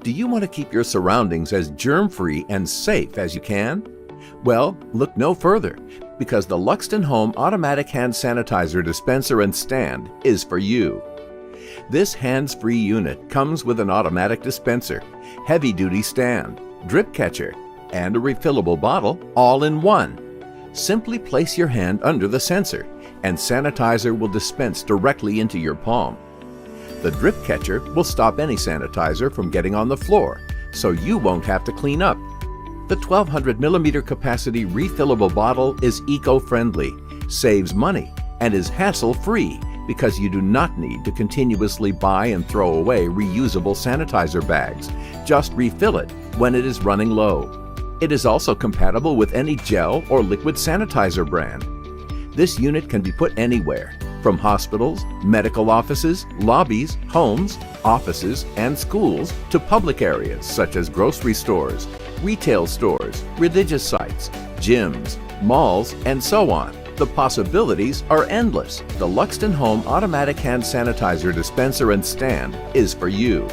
Do you want to keep your surroundings as germ-free and safe as you can? Well, look no further, because the Luxton Home Automatic Hand Sanitizer Dispenser and Stand is for you. This hands-free unit comes with an automatic dispenser, heavy-duty stand, drip catcher, and a refillable bottle all in one. Simply place your hand under the sensor, and sanitizer will dispense directly into your palm. The drip catcher will stop any sanitizer from getting on the floor, so you won't have to clean up. The 1200 millimeter capacity refillable bottle is eco-friendly, saves money, and is hassle-free because you do not need to continuously buy and throw away reusable sanitizer bags. Just refill it when it is running low. It is also compatible with any gel or liquid sanitizer brand. This unit can be put anywhere, from hospitals, medical offices, lobbies, homes, offices, and schools to public areas such as grocery stores, retail stores, religious sites, gyms, malls, and so on. The possibilities are endless. The Luxton Home Automatic Hand Sanitizer Dispenser and Stand is for you.